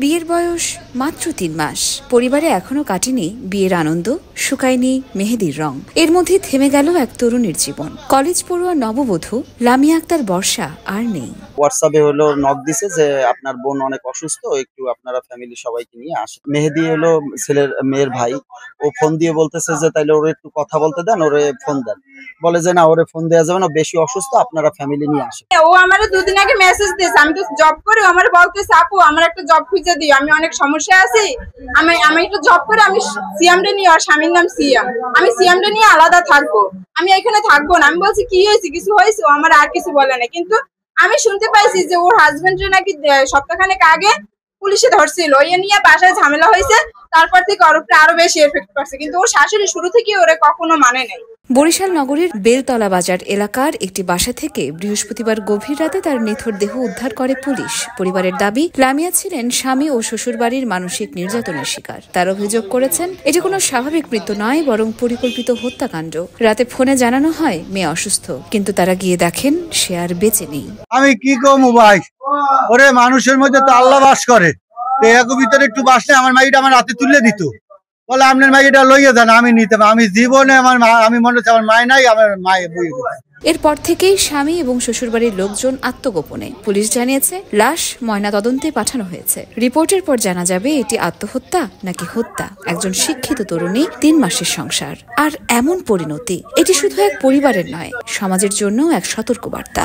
বিয়ের বয়স মাত্র ৩ মাস। পরিবারে এখনো কাটেনি বিয়ের আনন্দ, শুকায়নি মেহেদির রং। এর মধ্যে থেমে গেল এক তরুণীর জীবন। কলেজ পড়ুয়া নববধূ লামিয়া আক্তার বর্ষা আর নেই। হোয়াটসঅ্যাপে হলো নক দিছে যে আপনার বোন অনেক অসুস্থ, একটু আপনারা ফ্যামিলি সবাইকে নিয়ে আসেন। মেহেদি হলো মেয়ের ভাই, ও ফোন দিয়ে বলতেছে যে তাইলে ওরে একটু কথা বলতে দেন, ওরে ফোন দেন। বলে যে না, ওরে ফোন দেওয়া যাবে না, বেশি অসুস্থ, আপনারা ফ্যামিলি নিয়ে আসেন। ও আমারে দুদিন আগে মেসেজ দিয়েছে, আমি তো জব করি, আমার বলতেছে আপু আমার একটা জব খুঁজে দিও, আমি অনেক সমস্যা আছি, আমি একটু জব করে আমি সিয়ামরে নিয়ে, আর স্বামীর নাম সিয়াম, আমি সিয়ামরে নিয়ে আলাদা থাকবো, আমি এখানে থাকবো না। আমি বলছি কি হয়েছে, কিছু হয়েছে? আমার আর কিছু বলে না, কিন্তু আমি শুনতে পাইছি যে ওর হাজবেন্ডের নাকি সপ্তাহখানেক আগে পুলিশে ধরছিল, এ নিয়ে বাসায় ঝামেলা হয়েছে, তারপর থেকে ওর উপরে আরো বেশি এফেক্ট করছে, কিন্তু ওর শাশুড়ি শুরু থেকে ওরে কখনো মানে নাই। বরিশাল নগরীর বেলতলা বাজার এলাকার একটি বাসা থেকে বৃহস্পতিবার গভীর রাতে তার নিথর দেহ উদ্ধার করে পুলিশ। পরিবারের দাবি, লামিয়া ছিলেন স্বামী ও শ্বশুরবাড়ির মানসিক নির্যাতনের শিকার। তার অভিযোগ করেছেন, এটি কোনো স্বাভাবিক মৃত্যু নয়, বরং পরিকল্পিত হত্যাকাণ্ড। রাতে ফোনে জানানো হয় মেয়ে অসুস্থ, কিন্তু তারা গিয়ে দেখেন সে আর বেঁচে নেই। আমি কি কমু ভাই, ওরে মানুষের মধ্যে তো আল্লাহ বাস করে, ভিতরে একটু বাসলে আমার মাইটা আমার হাতে তুলে দিত, বলে আপনার মাইটা লইয়ে যান, আমি নিতে, আমি জীবনে আমি মনে হচ্ছে আমার মায় নাই, আমার মায়ে বই। এরপর থেকেই স্বামী এবং শ্বশুরবাড়ির লোকজন আত্মগোপনে। পুলিশ জানিয়েছে লাশ ময়নাতদন্তে পাঠানো হয়েছে। রিপোর্টের পর জানা যাবে এটি আত্মহত্যা নাকি হত্যা। একজন শিক্ষিত তরুণী, 3 মাসের সংসার, আর এমন পরিণতি। এটি শুধু এক পরিবারের নয়, সমাজের জন্য এক সতর্কবার্তা।